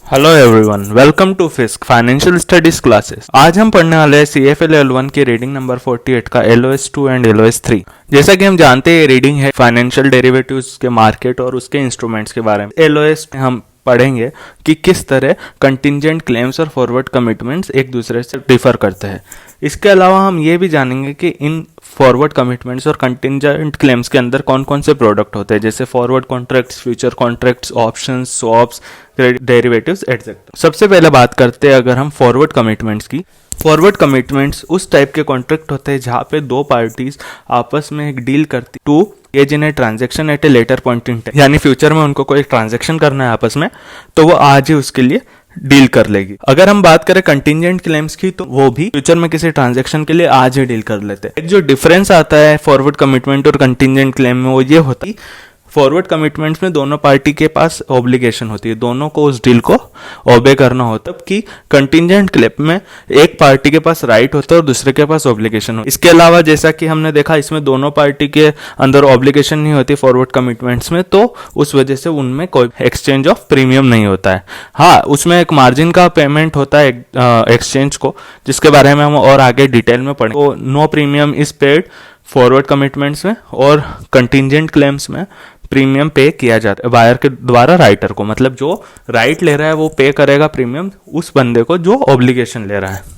Hello everyone, welcome to Fisk financial studies classes. आज हम पढ़ने वाले हैं CFL L1 की रीडिंग नंबर 48 का LOS2 एंड LOS3। जैसा कि हम जानते हैं, ये रीडिंग है फाइनेंशियल डेरिवेटिव्स के मार्केट और उसके इंस्ट्रूमेंट्स के बारे में। LOS में हम पढ़ेंगे कि किस तरह कंटिंजेंट क्लेम्स और फॉरवर्ड कमिटमेंट्स एक दूसरे से डिफर करते हैं। इसके अलावा हम ये भी जानेंगे कि इन फॉरवर्ड कमिटमेंट्स और कंटिंजेंट क्लेम्स के अंदर कौन कौन से प्रोडक्ट होते हैं, जैसे forward contracts, future contracts, options, swaps, derivatives etcetera. सबसे पहले बात करते हैं अगर हम फॉरवर्ड कमिटमेंट्स की। फॉरवर्ड कमिटमेंट्स उस टाइप के कॉन्ट्रैक्ट होते हैं जहाँ पे दो पार्टीज आपस में एक डील करती टू ये जिन्हें transaction at a later point in time, यानी फ्यूचर में उनको कोई ट्रांजैक्शन करना है आपस में, तो वो आज ही उसके लिए डील कर लेगी। अगर हम बात करें कंटिंजेंट क्लेम्स की, तो वो भी फ्यूचर में किसी ट्रांजैक्शन के लिए आज ही डील कर लेते हैं। एक जो डिफरेंस आता है फॉरवर्ड कमिटमेंट और कंटिंजेंट क्लेम में, वो ये होता है फॉरवर्ड कमिटमेंट्स में दोनों पार्टी के पास ऑब्लिगेशन होती है, दोनों को उस डील को ओबे करना होता है। कि कंटिंजेंट क्लेम में एक पार्टी के पास राइट होता है और दूसरे के पास ऑब्लिगेशन होती है। इसके अलावा जैसा कि हमने देखा, इसमें दोनों पार्टी के अंदर ऑब्लिगेशन नहीं होती फॉरवर्ड कमिटमेंट्स में, तो उस वजह से उनमें कोई एक्सचेंज ऑफ प्रीमियम नहीं होता है। हाँ, उसमें एक मार्जिन का पेमेंट होता है एक्सचेंज को, जिसके बारे में हम और आगे डिटेल में पढ़ेंगे। तो no premium is paid forward commitments में, और कंटिंजेंट क्लेम्स में प्रीमियम पे किया जाता है बायर के द्वारा राइटर को। मतलब जो राइट ले रहा है वो पे करेगा प्रीमियम उस बंदे को जो ऑब्लिगेशन ले रहा है।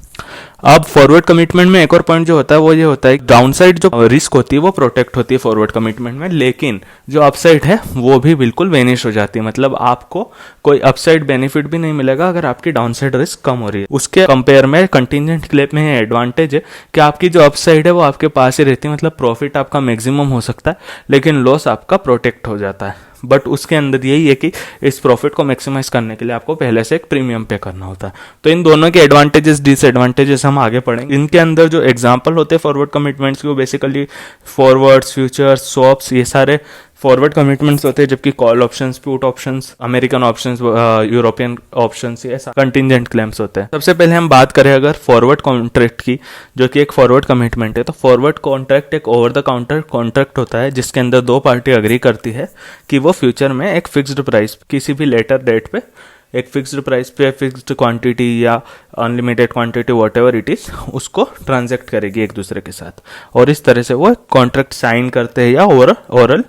अब फॉरवर्ड कमिटमेंट में एक और पॉइंट जो होता है वो ये होता है, डाउनसाइड जो रिस्क होती है वो प्रोटेक्ट होती है फॉरवर्ड कमिटमेंट में, लेकिन जो अपसाइड है वो भी बिल्कुल वेनिश हो जाती है। मतलब आपको कोई अपसाइड बेनिफिट भी नहीं मिलेगा अगर आपकी डाउनसाइड रिस्क कम हो रही है। उसके कंपेयर में कंटिंजेंट क्लेम में एडवांटेज है कि आपकी जो अपसाइड है वो आपके पास ही रहती है। मतलब प्रॉफिट आपका मैक्सिमम हो सकता है, लेकिन लॉस आपका प्रोटेक्ट हो जाता है। बट उसके अंदर यही है कि इस प्रॉफिट को मैक्सिमाइज करने के लिए आपको पहले से एक प्रीमियम पे करना होता है। तो इन दोनों के एडवांटेजेस डिसएडवांटेजेस हम आगे पढ़ेंगे। इनके अंदर जो एग्जांपल होते हैं फॉरवर्ड कमिटमेंट्स के, वो बेसिकली फॉरवर्ड्स, फ्यूचर्स, स्वैप्स, ये सारे फॉरवर्ड कमिटमेंट्स होते हैं। जबकि call options, put options, American options, European options, ये कंटिंजेंट क्लेम्स होते हैं। सबसे पहले हम बात करें अगर फॉरवर्ड कॉन्ट्रैक्ट की, जो कि एक फॉरवर्ड कमिटमेंट है, तो फॉरवर्ड कॉन्ट्रैक्ट एक ओवर द काउंटर कॉन्ट्रैक्ट होता है जिसके अंदर दो पार्टी अग्री करती है कि वो फ्यूचर में एक फिक्स्ड प्राइस किसी भी लेटर डेट पे एक फिक्स्ड प्राइस पे फिक्स्ड क्वांटिटी या unlimited quantity whatever it is, उसको ट्रांजैक्ट करेगी एक दूसरे के साथ, और इस तरह से वो कॉन्ट्रैक्ट साइन करते हैं या ओरल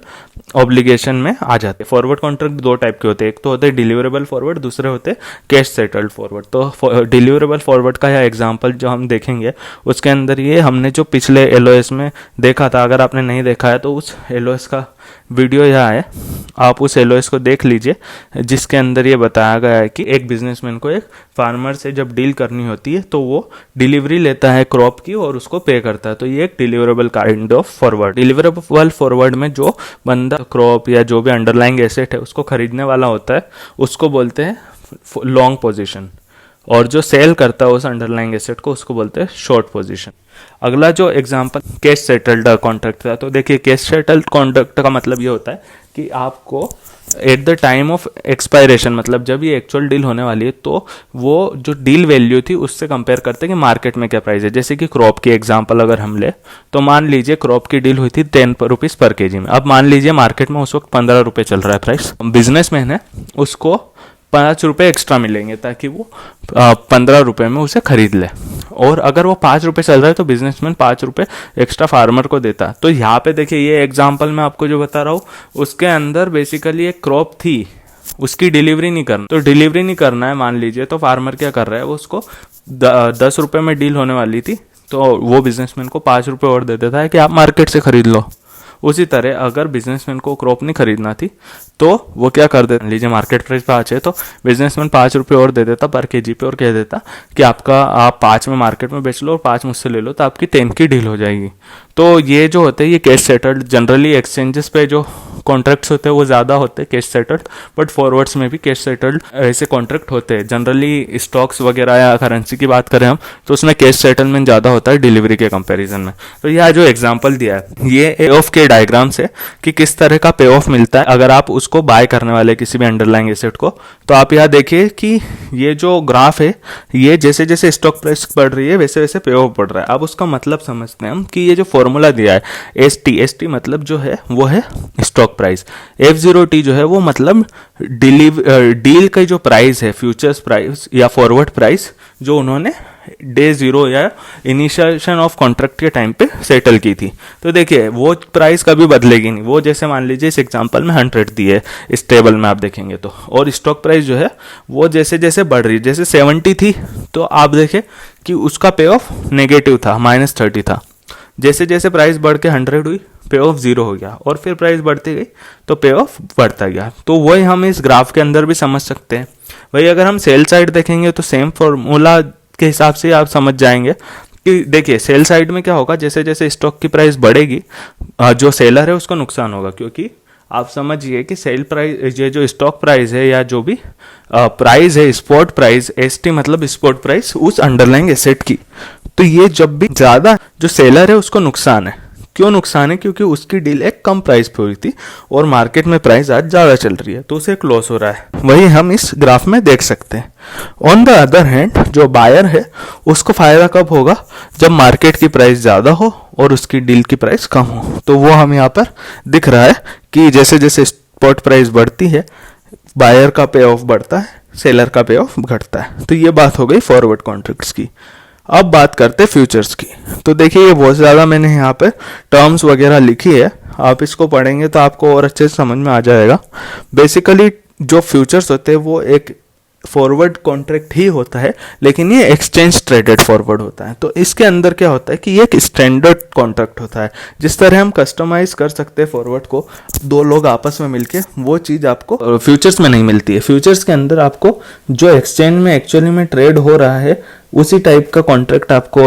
ऑब्लिगेशन में आ जाते हैं। फॉरवर्ड कॉन्ट्रैक्ट दो टाइप के होते हैं, एक तो होते हैं डिलीवरेबल फॉरवर्ड, दूसरे होते हैं कैश सेटल्ड फॉरवर्ड। तो डिलीवरेबल फॉरवर्ड का यह एग्जांपल जो हम देखेंगे उसके अंदर ये हमने जो पिछले LOS में देखा था, अगर आपने नहीं देखा है तो उस LOS का वीडियो यहाँ है, आप उस LOS को देख लीजिए, जिसके अंदर ये बताया गया है कि एक बिजनेसमैन को एक फार्मर से जब डील करनी होती है तो वो डिलीवरी लेता है क्रॉप की और उसको पे करता है। तो ये एक deliverable kind of forward. Deliverable forward में जो बंदा क्रॉप या जो भी अंडरलाइंग एसेट है उसको खरीदने वाला होता है उसको बोलते हैं लॉन्ग पोजीशन, और जो सेल करता है उस अंडरलाइंग एसेट को उसको बोलते हैं शॉर्ट पोजीशन। अगला जो एग्जांपल कैश सेटल्ड कॉन्ट्रैक्ट था, तो देखिए कैश सेटल्ड कॉन्ट्रैक्ट का मतलब ये होता है कि आपको at the time of expiration, मतलब जब ये एक्चुअल डील होने वाली है, तो वो जो डील वैल्यू थी उससे कंपेयर करते हैं कि मार्केट में क्या प्राइस है। जैसे कि क्रॉप की एग्जांपल अगर हम ले, तो मान लीजिए क्रॉप की डील हुई थी 10 रुपीज़ पर केजी में। अब मान लीजिए मार्केट में उस वक्त 15 रुपये चल रहा है प्राइस। बिजनेसमैन है, उसको 5 रुपये एक्स्ट्रा मिलेंगे ताकि वो 15 रुपये में उसे खरीद ले, और अगर वो 5 रुपये चल रहा है तो बिजनेसमैन 5 रुपये एक्स्ट्रा फार्मर को देता। तो यहाँ पे देखिए ये एग्जांपल मैं आपको जो बता रहा हूँ उसके अंदर बेसिकली एक क्रॉप थी, उसकी डिलीवरी नहीं करना, तो डिलीवरी नहीं करना है मान लीजिए, तो फार्मर क्या कर रहा है, वो उसको 10 रुपये में डील होने वाली थी, तो वो बिजनेसमैन को 5 रुपये और दे देता है कि आप मार्केट से खरीद लो। उसी तरह अगर बिजनेसमैन को क्रॉप नहीं खरीदना थी तो वो क्या कर देता, लीजिए मार्केट प्राइस 5 है, तो बिजनेसमैन 5 रुपये और दे देता पर केजी पे, और कह देता कि आप 5 में मार्केट में बेच लो और 5 मुझसे ले लो, तो आपकी 10 की डील हो जाएगी। तो ये जो होते हैं ये कैश सेटल्ड, जनरली एक्सचेंजेस पे जो कॉन्ट्रैक्ट्स होते हैं वो ज़्यादा होते हैं कैश सेटल्ड, बट फॉरवर्ड्स में भी कैश सेटल्ड ऐसे कॉन्ट्रैक्ट होते हैं। जनरली स्टॉक्स वगैरह या करेंसी की बात करें हम, तो उसमें कैश सेटलमेंट ज़्यादा होता है डिलीवरी के कंपैरिजन में। तो यह जो एग्जांपल दिया है ये पे ऑफ के डायग्राम से कि किस तरह का पे ऑफ मिलता है अगर आप उसको बाय करने वाले किसी भी अंडरलाइंग एसेट को। तो आप यहाँ देखिए कि ये जो ग्राफ है, ये जैसे जैसे स्टॉक प्राइस बढ़ रही है वैसे वैसे पे ऑफ बढ़ रहा है। अब उसका मतलब समझते हैं हम कि ये जो फॉर्मूला दिया है एस टी मतलब जो है वो है स्टॉक प्राइस। F0T जो है वो मतलब डील का जो प्राइस है, फ्यूचर्स प्राइस या फॉरवर्ड प्राइस जो उन्होंने डे 0 या इनिशिएशन ऑफ कॉन्ट्रैक्ट के टाइम पे सेटल की थी। तो देखिए वो प्राइस कभी बदलेगी नहीं, वो जैसे मान लीजिए इस एग्जांपल में 100 दी है इस टेबल में आप देखेंगे तो, और स्टॉक प्राइस जो है वो जैसे जैसे बढ़ रही, जैसे 70 थी तो आप देखें कि उसका पे ऑफ नेगेटिव था, -30 था। जैसे जैसे प्राइस बढ़ के 100 हुई पे ऑफ 0 हो गया, और फिर प्राइस बढ़ती गई तो पे ऑफ बढ़ता गया। तो वही हम इस ग्राफ के अंदर भी समझ सकते हैं। वही अगर हम सेल साइड देखेंगे तो सेम फॉर्मूला के हिसाब से आप समझ जाएंगे कि देखिए सेल साइड में क्या होगा, जैसे जैसे स्टॉक की प्राइस बढ़ेगी जो सेलर है उसको नुकसान होगा, क्योंकि आप समझिए कि सेल प्राइस, ये जो स्टॉक प्राइस है या जो भी प्राइस है, स्पॉट प्राइस, एसटी मतलब स्पॉट प्राइस उस अंडरलाइंग एसेट की, तो ये जब भी ज़्यादा जो सेलर है उसको नुकसान है। क्यों नुकसान है? क्योंकि उसकी डील एक कम प्राइस पे हुई थी और मार्केट में प्राइस आज ज़्यादा चल रही है तो उसे एक लॉस हो रहा है। वही हम इस ग्राफ में देख सकते हैं। ऑन द अदर हैंड जो बायर है उसको फायदा कब होगा? जब मार्केट की प्राइस ज़्यादा हो और उसकी डील की प्राइस कम हो। तो वो हम यहाँ पर दिख रहा है कि जैसे जैसे स्पॉट प्राइस बढ़ती है बायर का पे ऑफ बढ़ता है, सेलर का पे ऑफ घटता है। तो ये बात हो गई फॉरवर्ड कॉन्ट्रैक्ट्स की। अब बात करते हैं फ्यूचर्स की। तो देखिए ये बहुत ज़्यादा मैंने यहाँ पे टर्म्स वगैरह लिखी है, आप इसको पढ़ेंगे तो आपको और अच्छे से समझ में आ जाएगा। बेसिकली जो फ्यूचर्स होते हैं वो एक फॉरवर्ड कॉन्ट्रैक्ट ही होता है, लेकिन ये एक्सचेंज ट्रेडेड फॉरवर्ड होता है। तो इसके अंदर क्या होता है कि ये एक स्टैंडर्ड कॉन्ट्रैक्ट होता है। जिस तरह हम कस्टमाइज कर सकते हैं फॉरवर्ड को दो लोग आपस में मिलके, वो चीज़ आपको फ्यूचर्स में नहीं मिलती है। फ्यूचर्स के अंदर आपको जो एक्सचेंज में एक्चुअली में ट्रेड हो रहा है उसी टाइप का कॉन्ट्रैक्ट आपको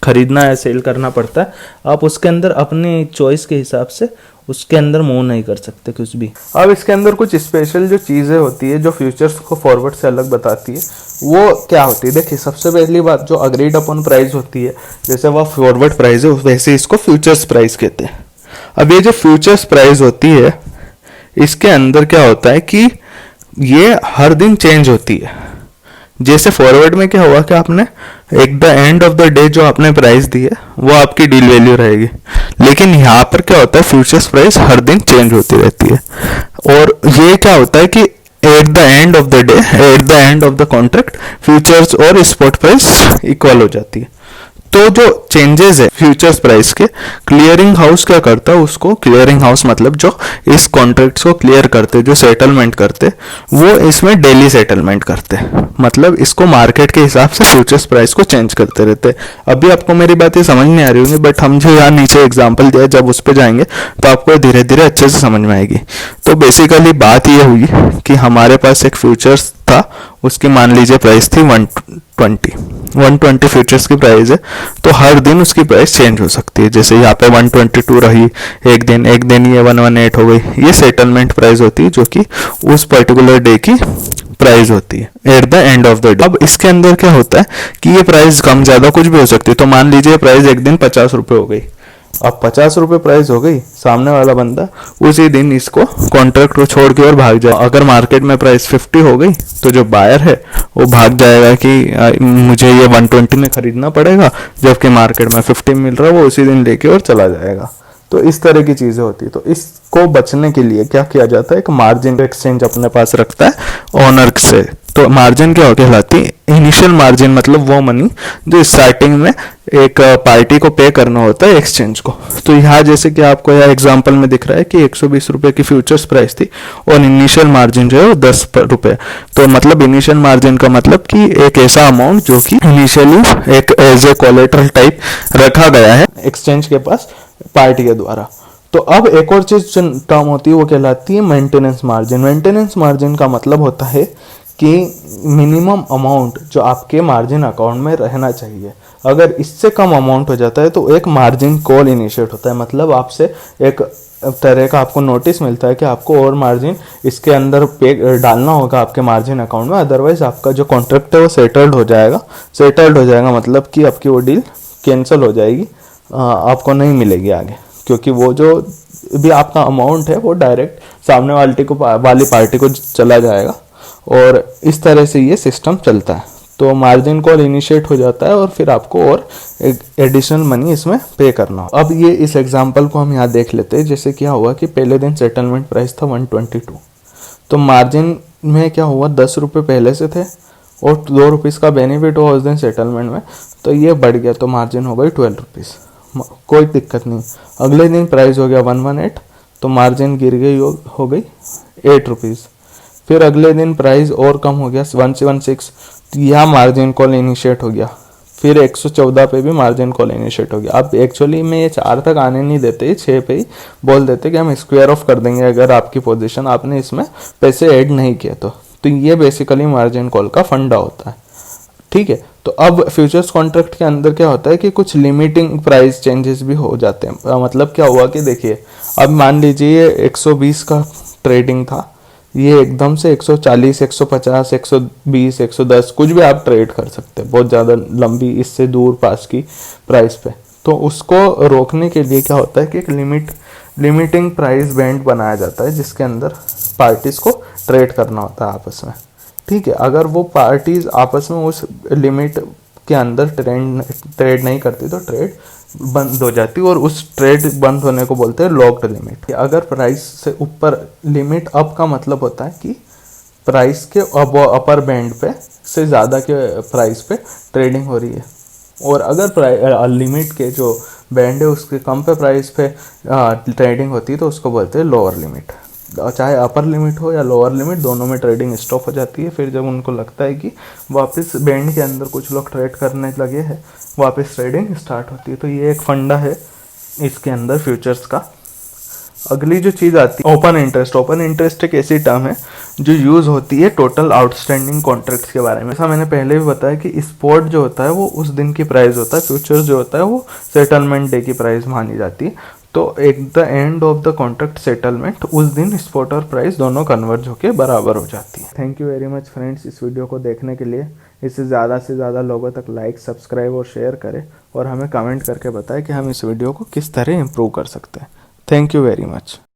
खरीदना है, सेल करना पड़ता है। आप उसके अंदर अपनी चॉइस के हिसाब से उसके अंदर मूव नहीं कर सकते कुछ भी। अब इसके अंदर कुछ स्पेशल जो चीज़ें होती है जो फ्यूचर्स को फॉरवर्ड से अलग बताती है, वो क्या होती है? देखिए सबसे पहली बात जो अग्रीड अपॉन प्राइस होती है, जैसे वह फॉरवर्ड प्राइस है वैसे इसको फ्यूचर्स प्राइस कहते हैं। अब ये जो फ्यूचर्स प्राइस होती है इसके अंदर क्या होता है कि ये हर दिन चेंज होती है। जैसे फॉरवर्ड में क्या हुआ कि आपने एक the end of the day जो आपने प्राइस दी है वो आपकी डील वैल्यू रहेगी, लेकिन यहाँ पर क्या होता है फ्यूचर्स प्राइस हर दिन चेंज होती रहती है। और ये क्या होता है कि at the end of the day, at the end of the contract futures और स्पॉट प्राइस इक्वल हो जाती है। तो जो चेंजेस है फ्यूचर्स प्राइस के, क्लियरिंग हाउस क्या करता है उसको, क्लियरिंग हाउस मतलब जो इस कॉन्ट्रैक्ट्स को क्लियर करते, जो सेटलमेंट करते, वो इसमें डेली सेटलमेंट करते, मतलब इसको मार्केट के हिसाब से फ्यूचर्स प्राइस को चेंज करते रहते। अभी आपको मेरी बात ये समझ नहीं आ रही होगी, बट हम जो यहाँ नीचे एग्जाम्पल दिया जब उस पर जाएंगे तो आपको धीरे धीरे अच्छे से समझ में आएगी। तो बेसिकली बात ये हुई कि हमारे पास एक फ्यूचर्स था, उसकी मान लीजिए प्राइस थी 120 फ्यूचर्स की प्राइस है, तो हर दिन उसकी प्राइस चेंज हो सकती है। जैसे यहाँ पे 122 रही एक दिन ये 118 हो गई, ये सेटलमेंट प्राइस होती है जो कि उस पर्टिकुलर डे की प्राइस होती है at the end of the day. अब इसके अंदर क्या होता है कि ये प्राइस कम ज़्यादा कुछ भी हो सकती है। तो मान लीजिए प्राइस एक दिन 50 रुपये हो गई, अब 50 रुपये प्राइस हो गई, सामने वाला बंदा उसी दिन इसको कॉन्ट्रैक्ट को छोड़ के और भाग जाए। अगर मार्केट में प्राइस 50 हो गई तो जो बायर है वो भाग जाएगा कि मुझे ये 120 में खरीदना पड़ेगा, जबकि मार्केट में 50 मिल रहा है, वो उसी दिन लेके और चला जाएगा। तो इस तरह की चीज़ें होती है। तो इसको बचने के लिए क्या किया जाता है, एक मार्जिन एक्सचेंज अपने पास रखता है ओनर से। तो मार्जिन क्या कहलाती है? इनिशियल मार्जिन मतलब वो मनी जो स्टार्टिंग में एक पार्टी को पे करना होता है एक्सचेंज को। तो यहाँ जैसे कि आपको यहाँ एग्जांपल में दिख रहा है कि 120 रुपये की फ्यूचर्स प्राइस थी और इनिशियल मार्जिन जो है वो 10 रुपये। तो मतलब इनिशियल मार्जिन का मतलब कि एक ऐसा अमाउंट जो कि इनिशियली एक एज ए कोलेटरल टाइप रखा गया है एक्सचेंज के पास पार्टी के द्वारा। तो अब एक और चीज टर्म होती है वो कहलाती है मेंटेनेंस मार्जिन। मेंटेनेंस मार्जिन का मतलब होता है कि मिनिमम अमाउंट जो आपके मार्जिन अकाउंट में रहना चाहिए, अगर इससे कम अमाउंट हो जाता है तो एक मार्जिन कॉल इनिशिएट होता है। मतलब आपसे एक तरह का आपको नोटिस मिलता है कि आपको और मार्जिन इसके अंदर पे डालना होगा आपके मार्जिन अकाउंट में, अदरवाइज आपका जो कॉन्ट्रैक्ट है वो सेटल्ड हो जाएगा मतलब कि आपकी वो डील कैंसिल हो जाएगी, आपको नहीं मिलेगी आगे, क्योंकि वो जो भी आपका अमाउंट है वो डायरेक्ट सामने वाली पार्टी को चला जाएगा। और इस तरह से ये सिस्टम चलता है। तो मार्जिन कॉल इनिशिएट हो जाता है और फिर आपको और एडिशनल मनी इसमें पे करना हो। अब ये इस एग्जांपल को हम यहाँ देख लेते हैं। जैसे क्या हुआ कि पहले दिन सेटलमेंट प्राइस था 122, तो मार्जिन में क्या हुआ 10 रुपये पहले से थे और 2 रुपीज़ का बेनिफिट हुआ उस दिन सेटलमेंट में, तो ये बढ़ गया, तो मार्जिन हो गई 12 रुपीज़, कोई दिक्कत नहीं। अगले दिन प्राइस हो गया 118, तो मार्जिन गिर गई हो गई 8 रुपीज़। फिर अगले दिन प्राइस और कम हो गया 176, तो यहाँ मार्जिन कॉल इनिशिएट हो गया। फिर 114 पे भी मार्जिन कॉल इनिशिएट हो गया। अब एक्चुअली में ये 4 तक आने नहीं देते, 6 पे ही बोल देते कि हम स्क्वायर ऑफ कर देंगे अगर आपकी पोजीशन आपने इसमें पैसे ऐड नहीं किए तो ये बेसिकली मार्जिन कॉल का फंडा होता है। ठीक है, तो अब फ्यूचर्स कॉन्ट्रैक्ट के अंदर क्या होता है कि कुछ लिमिटिंग प्राइस चेंजेस भी हो जाते हैं। मतलब क्या हुआ कि देखिए, अब मान लीजिए 120 का ट्रेडिंग था, ये एकदम से 140, 150, 120, 110 कुछ भी आप ट्रेड कर सकते हैं, बहुत ज़्यादा लंबी इससे दूर पास की प्राइस पे। तो उसको रोकने के लिए क्या होता है कि एक लिमिटिंग प्राइस बैंड बनाया जाता है जिसके अंदर पार्टीज को ट्रेड करना होता है आपस में। ठीक है, अगर वो पार्टीज आपस में उस लिमिट के अंदर ट्रेड नहीं करती तो ट्रेड बंद हो जाती और उस ट्रेड बंद होने को बोलते हैं लॉक्ड लिमिट। अगर प्राइस से ऊपर लिमिट अप का मतलब होता है कि प्राइस के अपर बैंड पे से ज़्यादा के प्राइस पे ट्रेडिंग हो रही है, और अगर लिमिट के जो बैंड है उसके कम पे प्राइस पे ट्रेडिंग होती है तो उसको बोलते हैं लोअर लिमिट। चाहे अपर लिमिट हो या लोअर लिमिट, दोनों में ट्रेडिंग स्टॉप हो जाती है। फिर जब उनको लगता है कि वापस बैंड के अंदर कुछ लोग ट्रेड करने लगे हैं, वापस ट्रेडिंग स्टार्ट होती है। तो ये एक फंडा है इसके अंदर फ्यूचर्स का। अगली जो चीज़ आती है ओपन इंटरेस्ट। ओपन इंटरेस्ट एक ऐसी टर्म है जो यूज़ होती है टोटल आउटस्टैंडिंग कॉन्ट्रैक्ट्स के बारे में। ऐसा मैंने पहले भी बताया कि स्पॉट जो होता है वो उस दिन की प्राइस होता है, फ्यूचर्स जो होता है वो सेटलमेंट डे की प्राइस मानी जाती है। तो at the end of the contract settlement उस दिन स्पॉट और प्राइस दोनों कन्वर्ज होकर बराबर हो जाती है। Thank you very much friends इस वीडियो को देखने के लिए। इसे ज़्यादा से ज़्यादा लोगों तक लाइक, सब्सक्राइब और शेयर करें और हमें कमेंट करके बताएं कि हम इस वीडियो को किस तरह इम्प्रूव कर सकते हैं। Thank you very much.